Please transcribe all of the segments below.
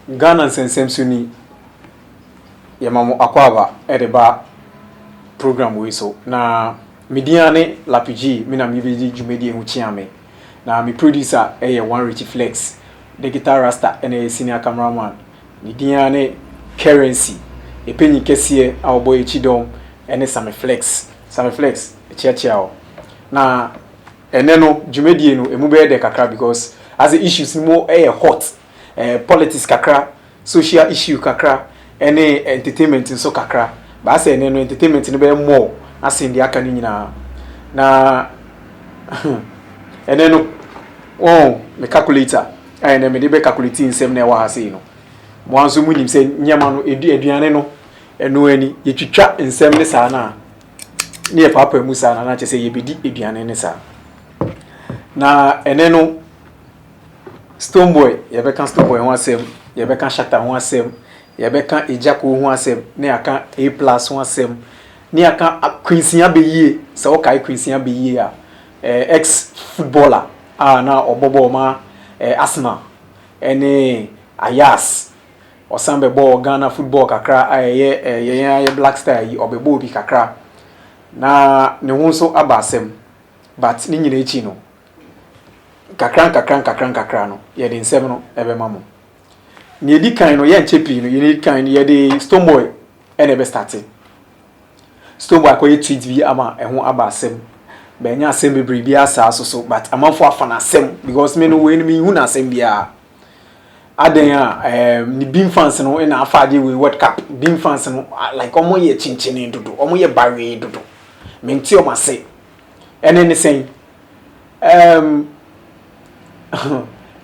Ghana nsensem suni yamamu akwaba edeba program we so na mediane lapigi mina mibedi jumedi ehuchiame na mi producer One Richie Flex the guitar rasta ene senior cameraman mediane currency epenyi kese awboy echidom ene Same Flex echiachiao na ene no jumedi no emube de kakra because as the issues more hot politics kakra social issue kakra any entertainment nso kakra ba say no entertainment no be more as in the aka ni nyina na ene no me calculator ene me de be calculate nsem na wa ha sei no mo anso munim se nyama no eduane no eno ani yetwitwa nsem ne saa na ne papa mu saa na che se yebedi eduane ne saa na ene no Stonebwoy yebeka Stonebwoy ho asem yebeka Shatta ho asem yebeka Agya ho asem ne aka A+ ho asem ne aka Queensia beyie se o kai Queensia beyie a ex footballer na obobo ma Arsenal ene Ayas osambe ball Ghana football kakra ye Black Star yi obebo bi kakra na ne ho so aba asem but ni nyina echi no kakran no ye de nsem no ebe mamu ni edi kan no ye nchepi no ye edi kan ye de Stonebwoy ene be starting Stonebwoy akoye tweet bi ama eho aba asem be nya asem bebre bi asa so but amanfo afa na asem because me no we ni hu na asem bia aden a ni beam fans no ina afa de we World Cup beam fans no like omo ye chinchini dodo omo ye barwe dodo me nti o mase ene ni sen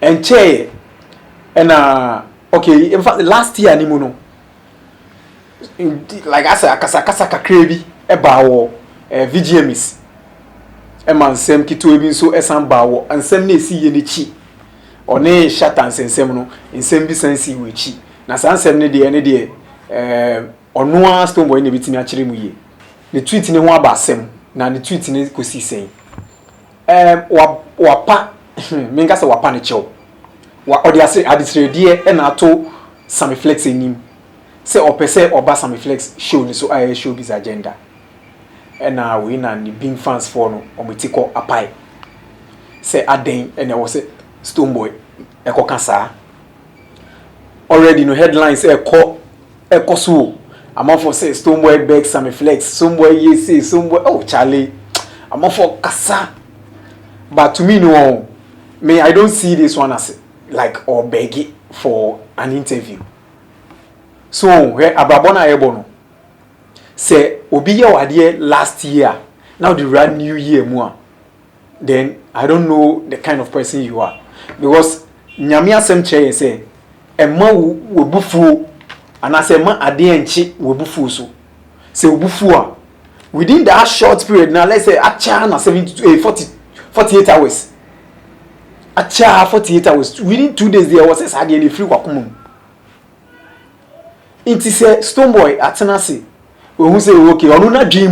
enche and okay in fact last year ni no like I said akasa kakrebi eba wo VGMs e man sem kito ebi so esan ba wo ansem na esi ye ni chi one Shatta nsem no nsem bi sansi we chi na sansem ne de ono a Stonebwoy ne bitimi a kire mu ye ne tweet ne ho aba asem na ne tweet ne kosi sen wapa minga se wapa ne chew wa odi ase adisredie e na ato Same Flex enim se opese oba Same Flex show ni so aye show biz agenda e na we na ni being fans for no omotiko apai se aden e na wo se Stonebwoy e ko kasa already no headlines e ko so amafo se Stonebwoy beg Same Flex Stonebwoy say Stonebwoy oh Charlie amafo kasa but to me no me I don't see this one as like or begging for an interview. So where ababona ebono say obi ye wade last year now the brand new year more then I don't know the kind of person you are because nyame asem che say emma wo bufu anase ma ade enchi wo bufu so say wo bufu a within that short period now let's say acha na 48 hours acha 48 hours within 2 days there was a dey free kwakumum inti say Stonebwoy atenase we hu say okay onu na dream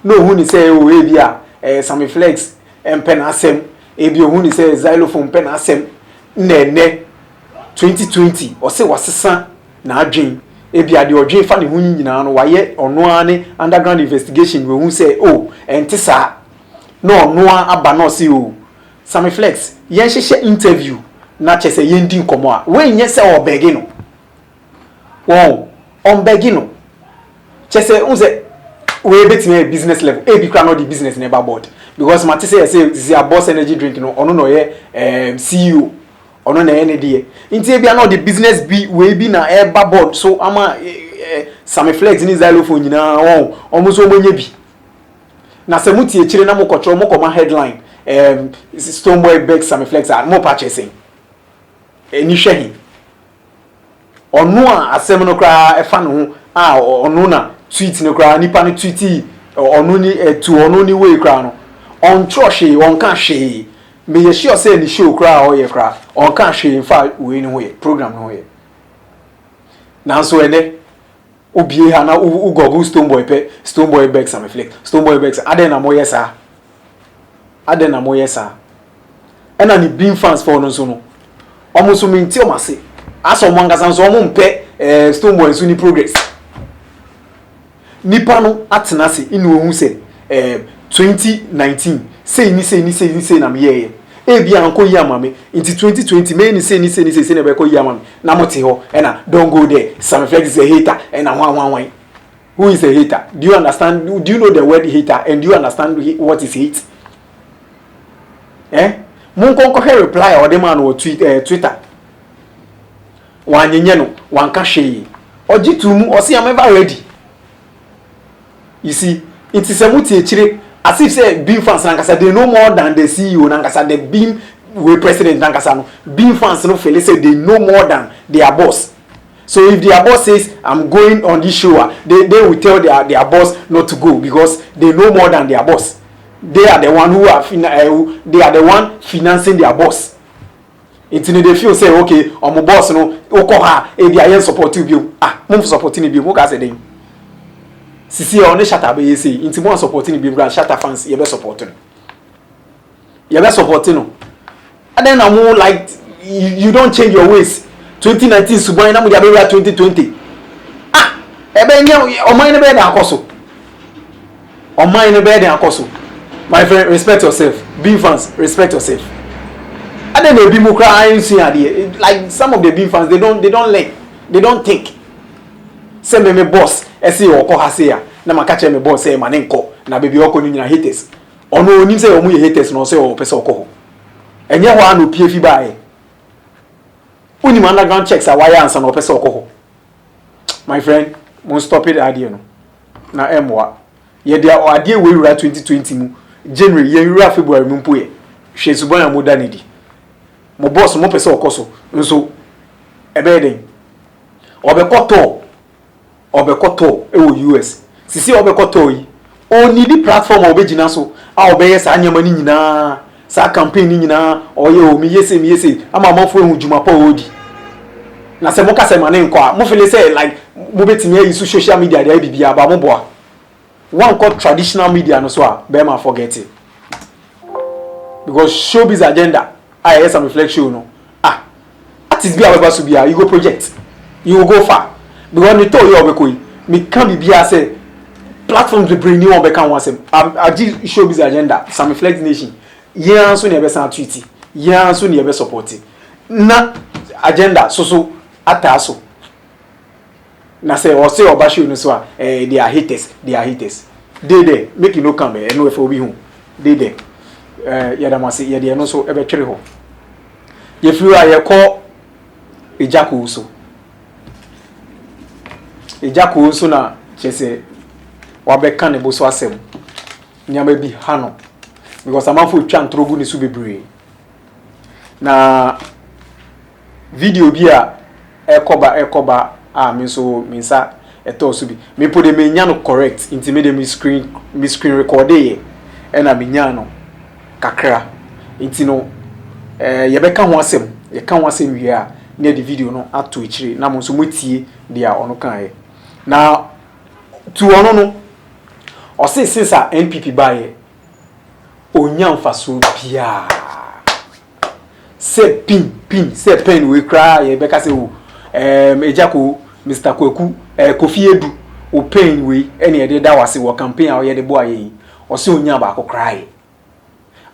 no hu ni say o e bia Same Flex pen asem e bi hu ni say xylophone pen asem nene 2020 o say wasesa na adwen e bia de odwen fa ne hu nyina no waye onu ane underground investigation we hu say oh entisa no aba no see o Same Flex yen hye interview na che say yen din komo a we nye say o begi no wow on begi no che say unse we betime business level e bi kra no the business never board because mate say this a boss energy drink no ono no ye CEO ono na ene de nti e bia no the business bi we bi na e ba board so ama Same Flex ni xylophone nyina omo so omonye bi na se muti e kire na mo kotro mo koma headline Stonebwoy beg Same Flex mo purchasing eni hwehi onu a asem no kra e fa no ho onu na tweet no kra nipa no tweet onu ni tu onu ni we kra no on troshe on kan hwe me ye sure say ni show kra o ye kra on kan hwe in fact we ni ho ye program no ye na so ene obie ha na u google Stonebwoy pe Stonebwoy beg Same Flex Stonebwoy beg aden na mo yesa ena ni being fans for no so no omo so minti o mase Aso mangasa so mo mpe Stonebwoy so ni progress. Nipa no atena se inu ohun se 2019 say na me ye. Ebi anko yi amame into 2020 me ni say na be ko yi amame na mo te ho na don't go there. Some flex is a hater and na wan. Who is a hater? Do you understand? Do you know the word hater and do you understand what is hate? Mon kon ko reply or the man or Twitter. Wan nyenye no wan ka hwe. Oji tumu o se am ever ready. You see, it is a muti as if say being fans nankasa they know more than the CEO nankasa the being we president nankasa no being fans no feel say they know more than their boss. So if their boss says I'm going on this show, they will tell their boss not to go because they know more than their boss. They are the one who are they are the one financing their boss. It's in they feel say okay, my boss no okoha e dia support you move supporting you mo ka say dem. Sisi on Shatta be say into more supporting be brand Shatta fans you be supporting. You be supporting no. And then I'm more like you don't change your ways. 2019 suban na mo dia be 2020. Ebe nya o man ne be da akoso. O man ne be da akoso. My friend, respect yourself. Being fans, respect yourself. And then they be more crying like some of the being fans, they don't learn. They don't think. Send me boss, say oko haseya. Na makache me boss say manenko na baby oko ni na haters. Ono onim say omu ye haters no say o pese oko ho. Enye ho anu pie fi bae. Uni underground checks a wire answer no pese oko ho. My friend, mo stop it idea no. Na emwa. Ye dia o ade we wura 2020 mu. January ye wura February mu mpo ye. Hwe suban ya moda ne di. Mo boss mo pese oko so. Nso ebe den. Obekoto ewo US. Sisi obekoto yi. O need platform obegina so. A obeye sa anyama ni nyina. Sa campaign ni nyina. Oye o mi yese. Ama manfo ehu juma pa odi. Na se mo ka se mane nko a. Mo feel say like mo betimi ayi social media dey bibia ba mo boa. One called traditional media no so a be ma forget it. Because showbiz agenda I hear some reflection no. Artist be aba so bia you go project. You will go far. Because me tell you obekoi me can be bia say platforms we bring new obeka wan say agi showbiz agenda some reflect nation. Yan so na be san tweet. Yan so na be support. Na agenda so ataso. Na say or say obasho no so they are haters. They there make you no come e no e for be hu. They there. Yada mase yada no so e be twere ho. Ye firi a ye call ejako so. Ejako so na chese wabeka ne bo so asem. Nyama bi ha no. Because amanfo twa ntrogu ne so bebre. Na video bi a ekoba me so minsa eto so bi. Me pode me nya no correct inti me de me screen record e na me nya no kakra. Inti no ye beka ho asem, ye ka ho asem wi a na the video no ato ekire na mo so motie dia ono kan e. Na tu ono no o se since a NPP bae onya mfaso bia se pin se pen we cry ye beka se wo ejako Mr. Kwaku Kofi Edu o pen we ene ye da wase wo campaign a ye de bo aye o se onya ba ko cry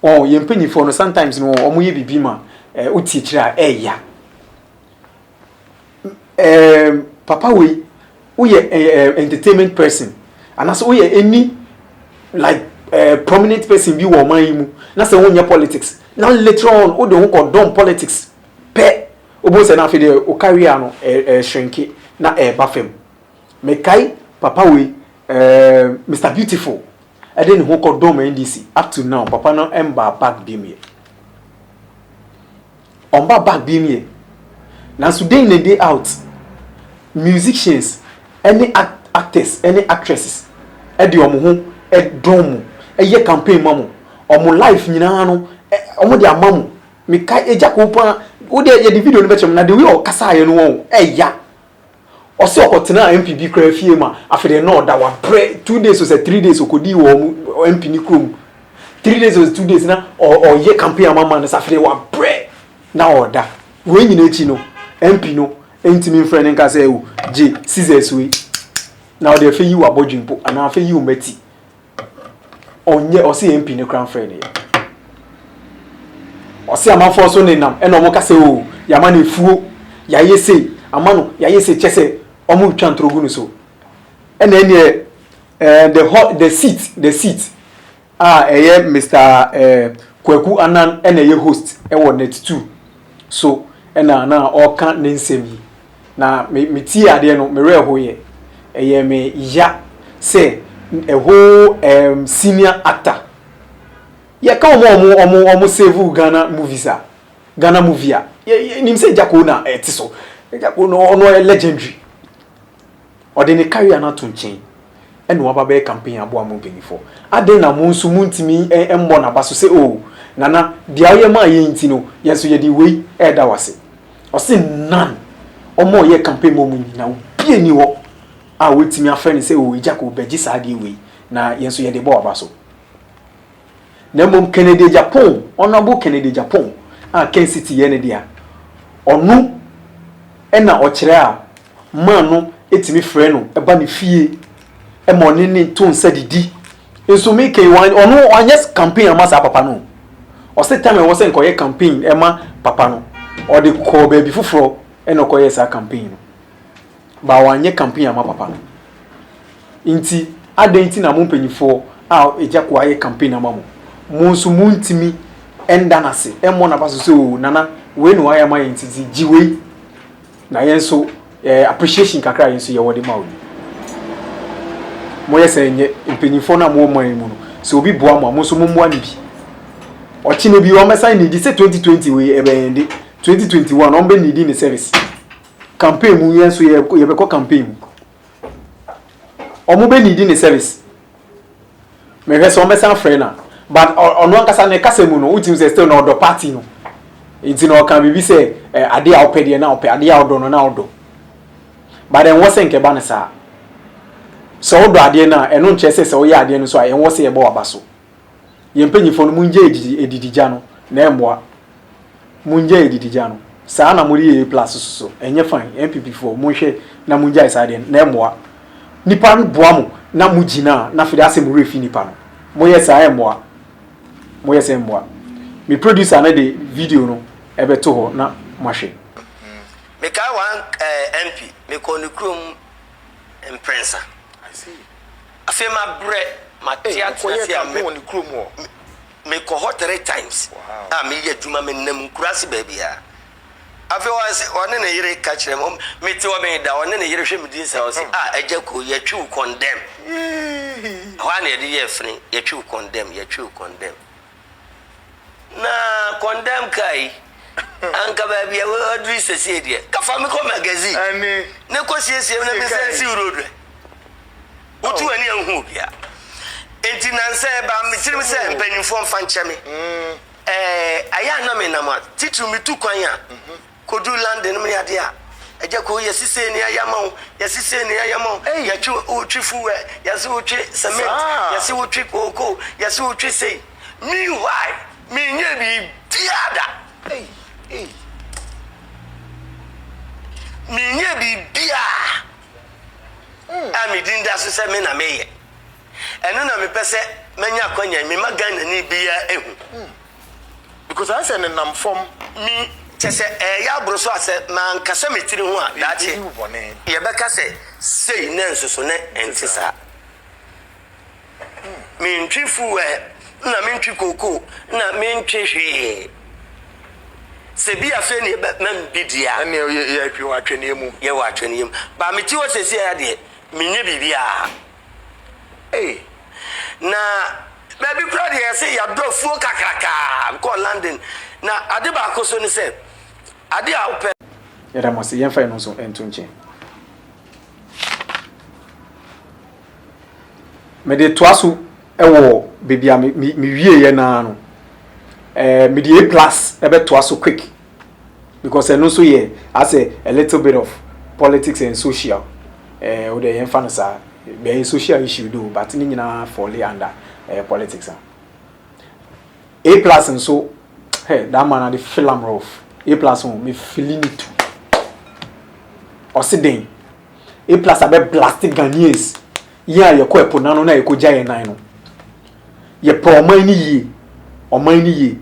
oh ye mpanyifo no sometimes no omo ye bibi ma uti kira ya papa we entertainment person and as we any like prominent person bi wo man mu na se wonya politics na later on o de ho ko don politics pe obo se na fe de o career no shrinky na bafem me kai papa we Mr. Beautiful I didn't ho ko don NDC up to now papa no emba back bi me omba back bi me na so day in the day out musicians any actors any actresses e de omo ho e dom ye campaign mamu omo life nyina no omo de amamu me kai ejakopa wo de ye video no betchem na the way o kasa ye no won ya o se okotena NPP kra fie ma afede no da wa pre 2 days or 3 days okodi wo MP ni krom 3 days or 2 days na o ye campaign mama na afede wa pre na order we nyina echi no MP no entimi friend nka say o J scissors we now dey fe you abodwimpo ana fe you mati onye o se MP ne crown friend ye o se amanfo so nenam e no mo ka say o ya ma na fuo ya yese amano ya yese chese o mo twa ntrogu no so e na ene the seat Mr Kwaku Anan ene ye host e wo net 2 so na o kan ne nsemi na me ti ade no me reho ye me ya say a whole senior actor ye ka omo save Ghana movie ye nim say Jako na ti so Jako no legendary o de ne career na to nchen ene wa ba campaign abo am benifo ade na mo nso muntimi embo na baso say oh nana dia ye ma ye nti no yeso ye di wei da wase o say nan omo ye campaign mo mu na bie ni wo a wetimi afre say oh Jako beji sa de wei na yeso ye de bo abaso na mom Kennedy Japan honorable Kennedy Japan Ken City ye ne dia onu ena o kire a man no etimi frɛ no eba ne fie e money ni to nsa didi enso me ke wan onu anyes campaign amasa papa no o se time we se nkoye campaign e ma papa no o de ko ba bi fufuro e no koye sa campaign no ba wanye campaign ama papa no inti adanti na mo mpanyifo a Ejako aye campaign ama mo nso muntimi enda na se e mo na baso se o nana we no aye ma inti jiwe na yenso appreciation kakra yenso ye wode ma o moye se nye mpanyifo na mo man mu no se obi boa mo so mo moa ni bi o chi no bi o mesa ni di se 2020 we e be ndi 2021 on be ni di ni service campaign mu yenso ye be ko campaign o mo be ni di ni service me hwe so mesa frɛ na but ono ankasa ne kasa mu no utim se still no do party no enti no kan bibi se ade a opede na opede ade a odo no na odo but then wo se nke ba ne sa so odo ade na eno nche se o ye ade no so a wo se ye ba wabaso ye mpanyifo no munje edidija no na emboa munje edidija no saa na muri ye plus so enye fine NPP for munhwe na munje isa ade na emboa nipa no boa mo na mugina na fide ase mu refi nipa no moye saa emboa moye se emboa me producer na de video no ebeto ho na mahwe me ka wan MP me ko ni krom imprensa I see afema bre matia tia me ko ni krom ho me ko ho 3 times me ye djuma me nam kurasi babia afi one na yire ka kire mo me ti wo me da one na yire hwe me din sa o se Ejako ye twu condemn wa na ye ye frin ye twu condemn na condemn kai anka babia we odri sese de ka fa me ko magazine ani ne ko siesie na me sense road utu ani anhu bia enti na nse ba me tirim se mpanyimfo mfa nche me aya na me na ma titu me tu kwan a kodu land me ade a Ejako yesise ni ayamon yesise ni ayamon yachu utwifu we yesi utwi cement yesi utwi koko yesi utwi sei me why me nye bi diada me nye bi dia ami dinda so se me na meye eno na me pese menya kwanya me magana ni bia ehu because I say nam form me chese ya bro so ase man kasa metiri ho a dache ye beka sei na nsoso na entisa me ntwifu we na me ntwi koko na me ntwi hwe se bi afa ni na mbidia na ye twi wa twene mu ye wa twene mu ba me ti wo sesi ya de me nye bibia na baby crowd ye say ya do fuo kakraka ko London na ade ba akoso ni se ade a open era mo se yen fa no so entunche me de toaso ewo bebia me wie ye na no me de A+ ebe toaso quick because eno so ye as a little bit of politics and social o de yen fa no sa be social issue do but ni nyina fall under politics A+ and so hey that man the film rough A+ me feeling it Osiden. A plus a blasted Ghanaians. Yeah, your quepo nano na eko jaya nine. Ye pro money ye or money ye.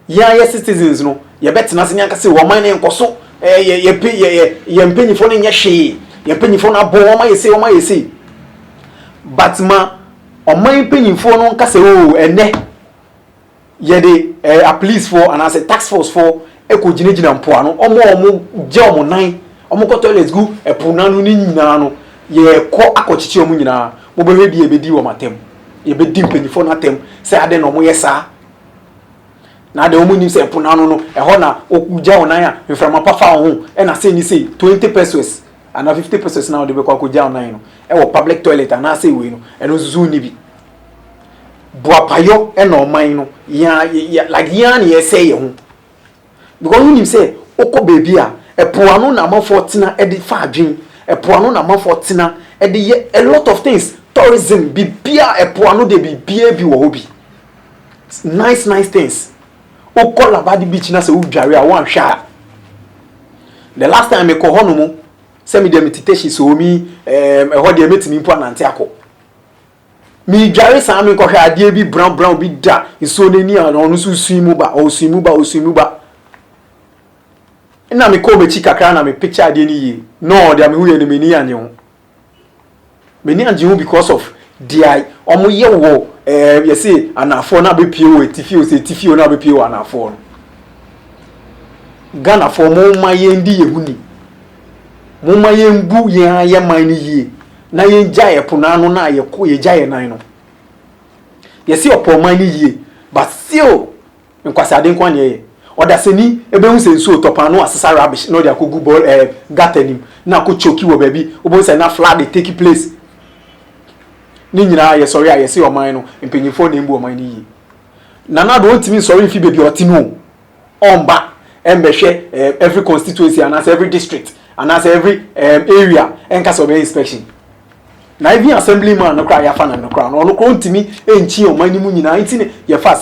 Yeah, yes, citizens no. Ye bet nothing I can say, one money and coso. Ye pay ye penny phone in your she. Ye penny phone a boy, my say. But ma, on my penny phone on case and ne. Ye de a police for and as a tax force for eko jinejina mpoano. Omo jamu nine. Omo ko toilets go e punanu ni nyina no. Ye ko akochichi omu nyina. Mo be hedi e bedi wo matem. Ye bedi mpenifo na tem. Se ade no mo yesa. Na de omu nim se punanu no e ho na okuja onan a mframa pa fa ho e na se ni se 20 pesos and 50 pesos na de be ko akuja onan no. E wo public toilet na se we no. E no zuzu ni bi. Boapayo e na oman no. Ya like ya na ye say ye ho. Because you nim say okọ baby a epoano na amafo tina e de fa adwen epoano na amafo tina e de a lot of things tourism bibia epoano de bibia bi wo bi nice things okọ Labadi beach na se udware a wan hwa the last time me ko hono mu se me de meditation so mi ho de metimi mpo anante akọ mi dware sa me ko hwa ade bi brown bi da so nani a no so suimu ba na me ko be chi kakra na me picture ade ni ye no dia me hu ye ni me ni anye ho me ni anye ho because of dia omo ye wo you see anafo na be pie wo tifi o na be pie wo anafo no Ghana for mo ma ye ndi ye huni mo ma ye mbu ye man ni ye na ye jaye ponano na ye ko ye jaye nan no ye see opo man ni ye but still nkwase ade nkwa ne ye oda seni ebe hu se nso topano asesa rubbish no dia ko gubo gatanim na ko choki wo baby obo se na flood dey take place ni nyina ye sorry aye se oman no empenyifo na mbu oman ni yi nana do ntimi sorry fi baby otino omba embehwe every constituency and as every district and as every area enka so be inspection na even assemblyman no kra ya fa na no kra no ko ntimi enchi oman ni mu nyina ntini ye fa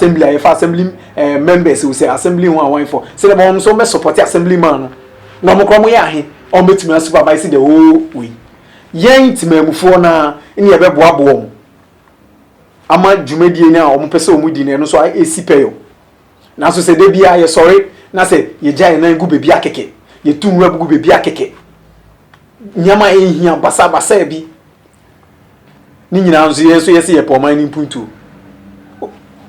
assembly members who say assembly one for say the mom so be support assemblyman no mo kra mo ya he on betimi supervise the whole way yen timamufo na ni ye beboabo om ama dwumadie ni a om pese omudi ne no so esipeyo na so se de bia ye sorry na se ye jai na ngu bebi akeke ye tunwa bugu bebi akeke nyama ehia basa bi ni nyina nso ye so ye se ye poman ni mpuntu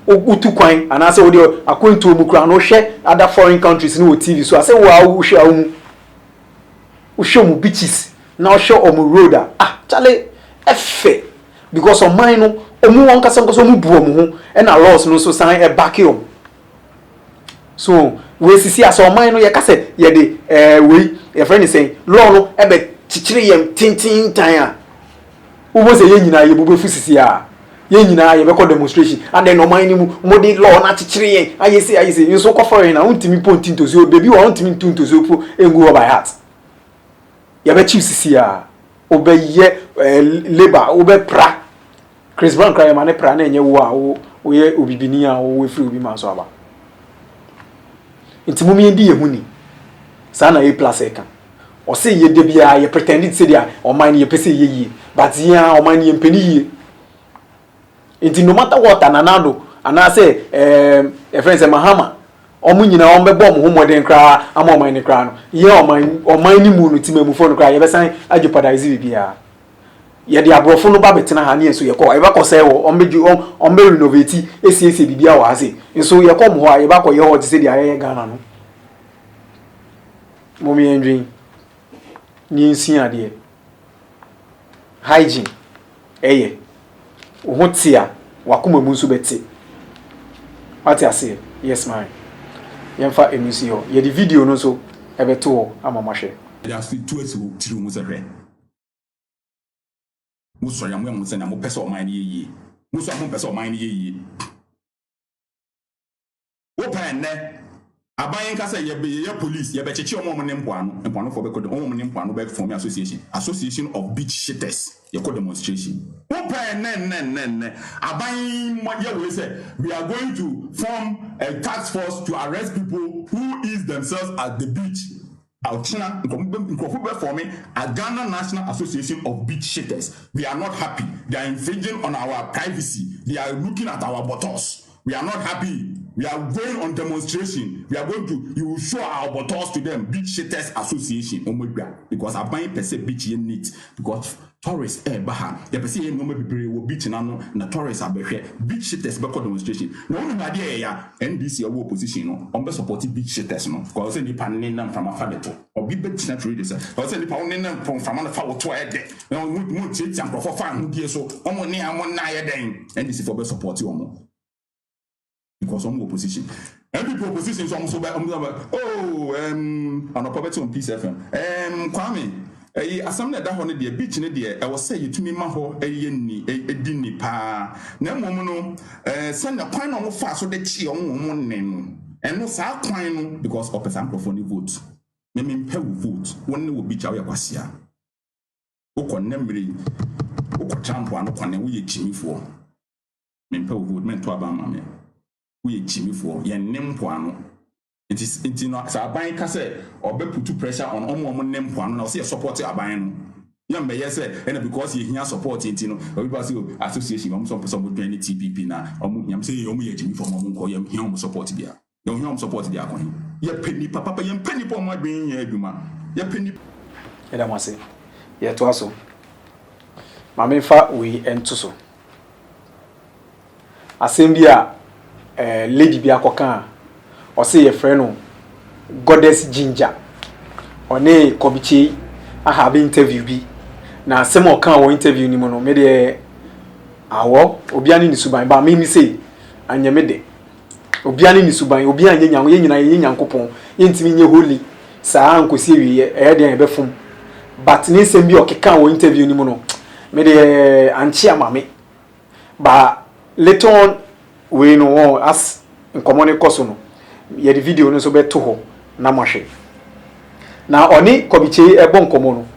utu kwan ana se wo de akwantu mu kura no hwe other foreign countries ni wo TV so ase wo awu hwe awu hwe mu beaches na o show omu road chale efe because of mine no omu won kasa nkoso mu bu omu ho e na laws no so san e back him so we sisi aso mine no ye kase ye de we your friend is saying law no e be chichire yem tintin tan a wo se ye nyina ye bubu fu sisi ye nyina ye be ko demonstration and then no mine ni mu mo de law na chichire ye ayese you so ko foreign na untimi pontin to so baby wa untimi tunto so pu engu by heart ya be chief sisi obeye labor obe pra Chris Brown cry man pra na enye wo ye obibini wo free obi man so aba ntimumi ndi ye huni sana e plus e kan o se ye de bia ye pretended say dia o man ye pese ye yi but ya o man ye mpeni yi nti no matter what ananado ana say e friend say mahama omu nyina o mbebo mo homoden kra ama o man ni kra no ye o man ni mu no timamufo no kra ye be san agipadize bibia ye de abrofo no ba betena ha ne so ye ko e ba ko say wo ombe renovate esi bibia wa ase so ye ko mo ho ye ba ko ye ho te se dia ye Ghana no momi endwin ni nsin ade hygiene eye wo tia wakoma mu so beti ati ase yes man yemfa emusi ho ye di video no so ebeto ho amamahwe ya fi tuesi wo tiri mu zehwe muso ya mu se na mo pese o man ye muso mo pese o man ye wo pan ne aban ka say ye police ye be cheche omo ne mpoano for be ko omo ne mpoano be form association of beach shitters ye ko demonstration wo pan ne aban ye we say we are going to form a task force to arrest people who is themselves at the beach China, forming a Ghana National Association of Beach Shitters. We are not happy. They are infringing on our privacy. They are looking at our buttocks. We are not happy. We are going on demonstration. We are going to, you will show our buttocks to them. Beach Shitters Association. Because I buy per se beach in it. Because tourists, baha. The per se no maybe will beach and the tourists are better. Beach Shitters back demonstration. No one idea, NDC or opposition, on supporting beach shitters. No, because any panning them from a father or be beach traders. Because any pounding them from a foul to a day. No, we take some for 5 years so, almost near 1 night a day. NDC for best support you more. Because some opposition. Every proposition is almost about an opportunity on Peace FM. Kwame, assembly that on the beach in the I was say you to me, Maho, a dinny pa. No woman, send a pine on fast so that she on name. And no sa quine because of a sample for the vote. Meaning pay vote when will be Jawasia. Oko Nemri, Oko Champo and Okane, we Jimmy for. Men pay vote meant to Abama. We Jimmy for your name poano. It is not a buying cassette or be put pressure on almost name poano. I'll see a support a buying. Young may say, and because he hears support it, everybody association of some NPP now. I'm saying you Jimmy for Monco, young home support there. Young home support the Akon. Your penny, papa, young penny for my being a human. Your penny. And I must say, yet also. Mammy fa we and Tuso. Assembia. Lady bi akoka o say your friend no Goddess Ginger one kobichi I have interview bi na asem o kan wo interview ni mo no me de awo obiani ni suban ba me say anya me de obiani ni suban obi anya nyanwo ye nyina ye nyankopon ye ntimi nye holy saa ankosi wi e de be fom but ni sem bi o keka wo interview ni mo no me de anchi amame ba later on we no as in common course no ye the video no so beto ho na mahwe na oni kobiche ebon komo no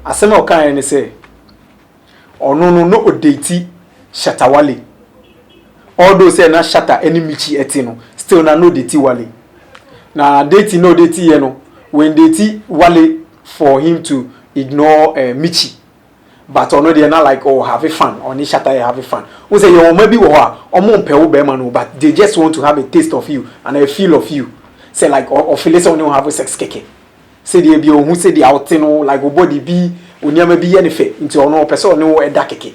asem o kan ne say ono no odeti Shatta Wale although say na Shatta enimichi eti no still na no deti Wale na deti no deti ye no when deti Wale for him to ignore Michi. But ono they not like have fun or ni Shatta have fun. We say you maybe wo ha omo mpe wo be ma no but they just want to have a taste of you and a feel of you. Say like or feel say onu have sex keke. Say they be who say the out no like wo body be onyama bi ye ne fe nti ono person onu e da keke.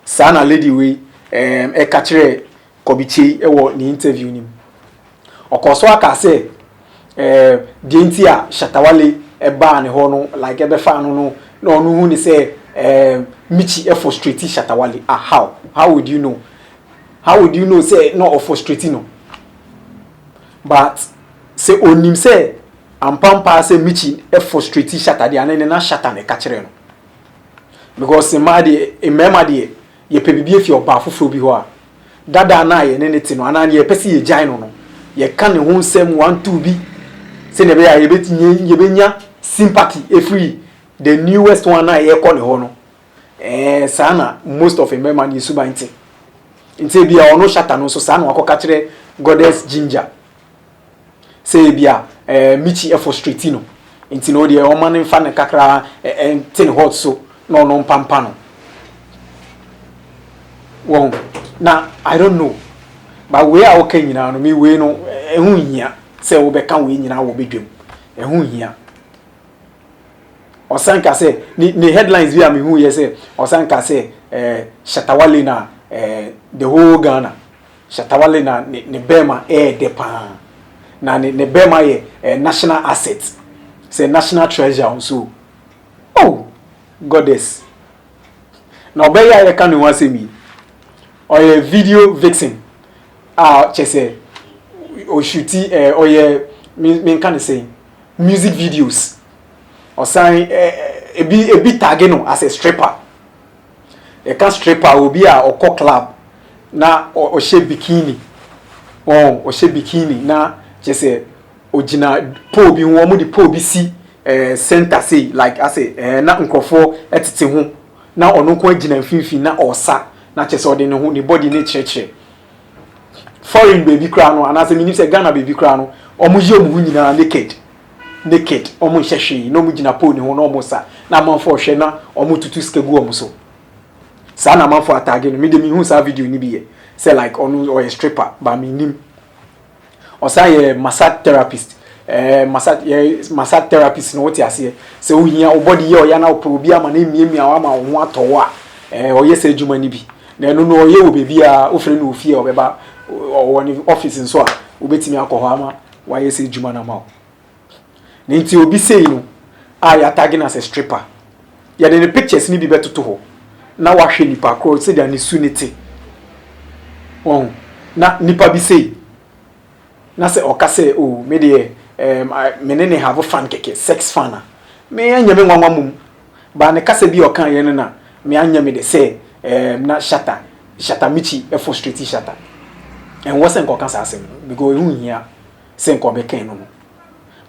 Sana lady we e ka kire kobiche e wo ni interview nim. Okoso aka say the ntia Shatta Wale e ba ne ho no like e be fa no no who ni say Michi e frustrate Shatta Wale. How would you know? How would you know say no frustrate no? But say onim say ampampa say Michi e frustrate Shatta de anene na Shatta ne ka kire no. Because e mema de ye pe bibie fi oba foforo bi ho a dada na ye ne ti no ana ye pese ye gyan no ye ka ne ho nsem 1 2 bi say ne be ya ye betinye ye benya sympathy e free. The newest one na ye call ho no sana most of them man is suba nti bia ono Shatta no so sana wakoka kire Goddess Ginger say bia Michi e frustrate no nti no de o man fa ne kakra tin hot so no pampa no won na I don't know but we are okay nyina no me we no ehun hia say wo be kan we nyina wo bedwem ehun hia Osanka say ni headlines we am who you say Osanka say Shatta Wale na the whole Ghana Shatta Wale na ne bema depa na ne bema ye national asset say national treasure so oh Goddess na obeya ye kan no wan say me or a video vixen say o shooty or ye me kan say music videos or sign a bit tagging as a stripper. A can stripper will be a or club na or she bikini. Or she bikini na just say Ojina po bi woman the po BC center say like I say na nkofo etete ho na ono ko agina finfin na osa na chese ode ne ho ni body ne cheche. Foreign baby kra no and as a minister Ghana baby kra no omo je omo nyina naked. naked omo hwehwe no mu gina pole ho no omo sa na amanfo hwe na omo tutu skegu omo so sa na amanfo atage no me de mi hu sa video ni bi ye say like onu or a stripper ba mi nim o sa ye massage therapist massage therapist no what ase say wo hia wo body ye o ya na wo pro bi ama na emiemi a ma wo atowo a o ye say adwuma ni bi na eno no o ye wo bebi a wo fre no ofie o beba o ni office nso a wo betimi akọ ama wa ye say adwuma na ma na nti obi say no a ya tag na as a stripper ya de pictures ni bi betoto ho na wa hwe nipa ko say dia ni sunity na nipa bi say na say o ka say oh me de menene have fan keke sex fan me anya me nwanwa mum ba ne kasa bi o kan ye na me anya me de say na Shatta michi e frustrate Shatta and was en kokan sa asem because hu hia say nko be kan no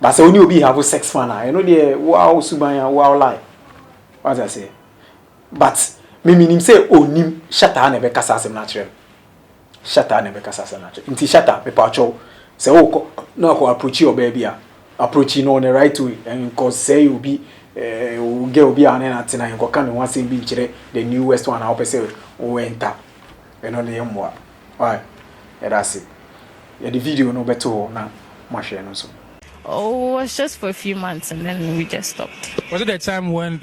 ba say oni obi have sex fan you know the wow suban ya wow lie what I say but me minim say onim Shatta na be kasa asem na kire Shatta na be kasa asem na kire nti Shatta me pa cho say o no ko approach your baby a approach no on the right way and cause say you be get obi an na tina nko kan no asem bi kire the newest one how pe say o enter and on the yamwa why that's it yeah the video no better na ma share no so. Oh, it was just for a few months and then we just stopped. Was it the time when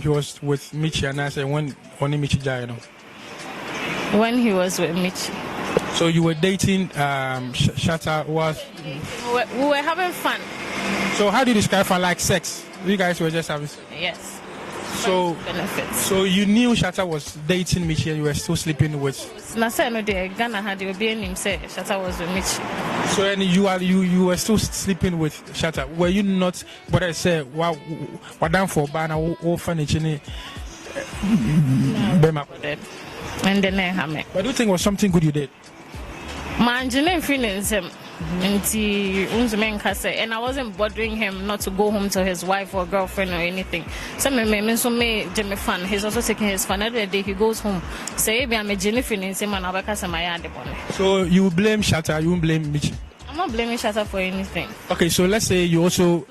he was with Michi and I said when only Michi died? When he was with Michi. So you were dating Shatta was? We were having fun. So how do you describe fun? Like sex? You guys were just having? Yes. So benefits. So you knew Shatta was dating Michi and you were still sleeping with? Nasa no de Ghana had you be him say Shatta was with Michi. So and you were still sleeping with Shatta. Were you not? What I said, what down for bana or furniture? No. And then I have. But do you think it was something good you did? My engineering feelings him. And I wasn't bothering him not to go home to his wife or girlfriend or anything. So me Jimmy fan. He's also taking his fun. Every day he goes home. Say I'm a Jenny feelings him and I So you blame Shatta, you won't blame Michi? I'm not blaming Shatta for anything. Okay, so let's say you also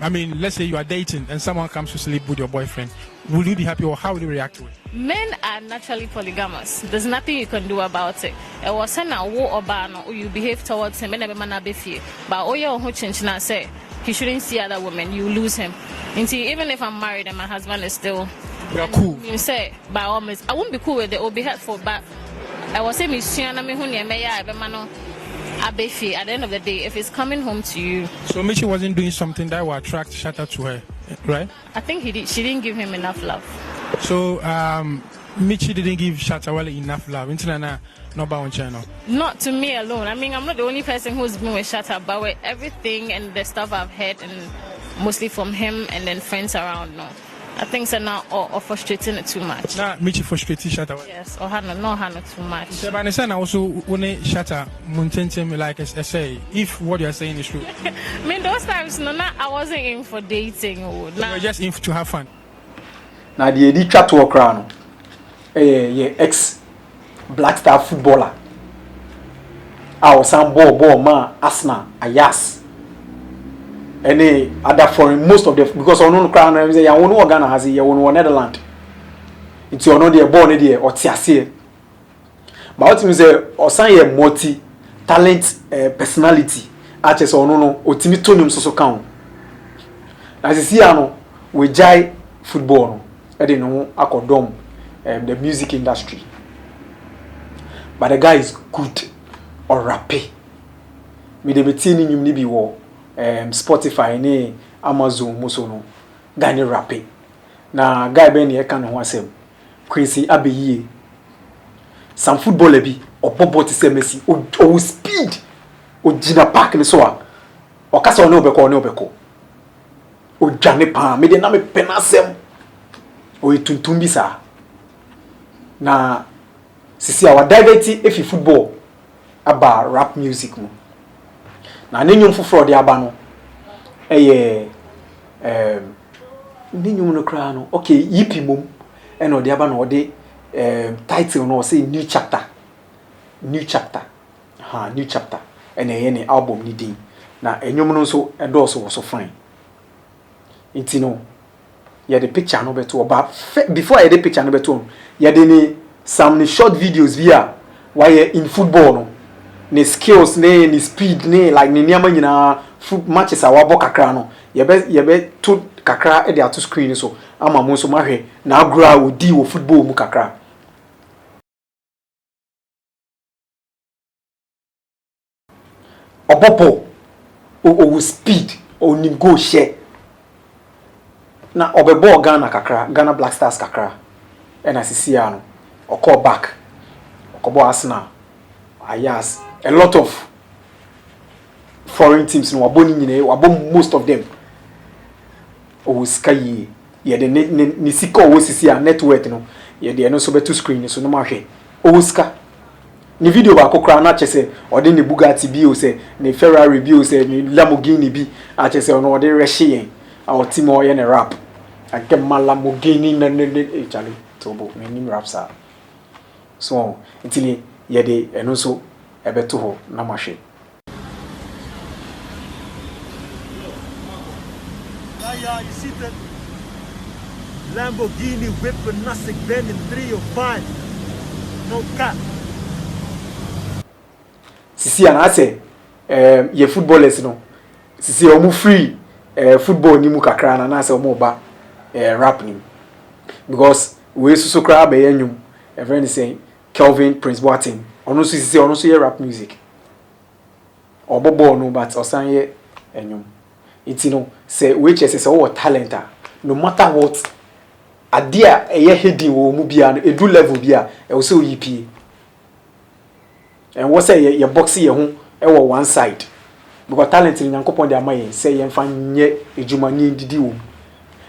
let's say you are dating and someone comes to sleep with your boyfriend. Will you be happy or how will you react to it? Men are naturally polygamous. There's nothing you can do about it. It was a war or ban or you behave towards him and every man be fear. But all your whole change now say he shouldn't see other women, you lose him. And see, even if I'm married and my husband is still you're cool. You say by all means I won't be cool with it or be hurtful, but I was saying at the end of the day, if it's coming home to you. So Michi wasn't doing something that would attract Shatta to her, right? I think he did. She didn't give him enough love. So Michi didn't give Shatta Wale enough love. Not to me alone. I mean, I'm not the only person who's been with Shatta, but with everything and the stuff I've heard, and mostly from him and then friends around. No, I think so now or frustrating it too much. Nah, Michi frustrated Shatta. Yes, or Hannah, no Hannah too much. So, but I also when Shatta Muntentem like I say, if what you're saying is true. I mean, those times, no, I wasn't in for dating. You were just in to have fun. Now the edit chat to crown, ex Black Star footballer. Our some ball man Arsenal Ayas. Any other foreign most of the because on no crown say ya won Ghana has ya won Netherlands. It's on the ball there or tiase. But what means say osan ye multi talent personality. Aches on no otimi tonium so kan. As you see ano we jai football no. E dey no akodom the music industry. But the guy is good or rappy. Me dey beti ni nyum ni bi wo Spotify ni Amazon muso no guy ni rappy. Na guy ben ye kan ho asem. Quincy Abeye. Some footballer bi obobo ti se Messi o speed o gina park ni so a o kasa o ne obeko o dwane pa me de na me penasem o etuntum bi sa na sisi our divert if football aba rap music mo na nenyum foforo de aba no nenyum no kra no okay yipi mom e no de aba no de title no say new chapter new chapter and any album ni din na enyum no so edo so fine Nti no ye the picture no beto ba before ye the picture no beto ye de ni some short videos via why in football no ne skills ne speed ne like ne niam nyina matches a wabo kakra no ye be to kakra e de ato screen so ama mo so mahwe na agura odi wo football mu kakra obopo o speed o ni go share na obebo Ghana kakra Ghana Black Stars kakra and asisia no o call back okobo Arsenal Ayas a lot of foreign teams no waboni nyine wabom most of them o sky ye de ni sika o sisia network no ye de no so beto screen so no mahwe o ska ni video ba kokra na chese ode ni Bugatti bi o se ni Ferrari bi o se ni Lamborghini bi a chese ono ode rehye yen a otimo ye ne rap ake Lamborghini na ne chale tobo ni rap sa so intili ye de eno so ebeto ho na mahwe yeah, you see the Lamborghini whipping nothing bend in 305 no cap. Sisi ana say ye footballers no sisi omu free football ni mu kakra na say omu ba rap ni because we so kra be yanyum a friend say Kelvin Prince Boateng ono so sisi ono so ye rap music obobo no but osan ye enyum iti no say which say o talent no matter what adia eye heading wo mu bia no edu level bia e wo say oyipie and what say your boxing ye ho e wo one side because talent ni Nyankopon dey amaye say ye mfa nye ejuma ni didi wo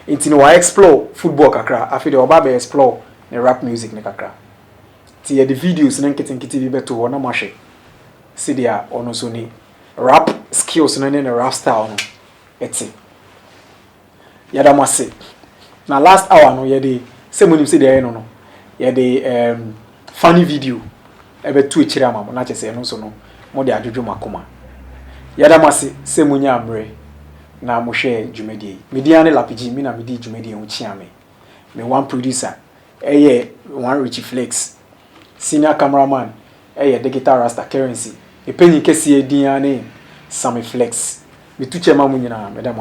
enti no wa explore football kakra afi dey oba be explore the rap music ne kakra ti ye the videos na nkiti bi beto ho na mahwe see dia ono so ni rap skills na ne rap style no eti yada mase na last hour no ye dey say monim say dey no ye dey funny video ebe tu echire amamo na chese no so no mo de adwodwo makoma yada mase se munya amre na mo hwe dwumadie media ne lapiji mi na medi dwumadie ho chia me one producer one Richie Flex senior cameraman digital rasta currency epenyi kesi edin ane Sammy Flex me tu chema mu nyina me da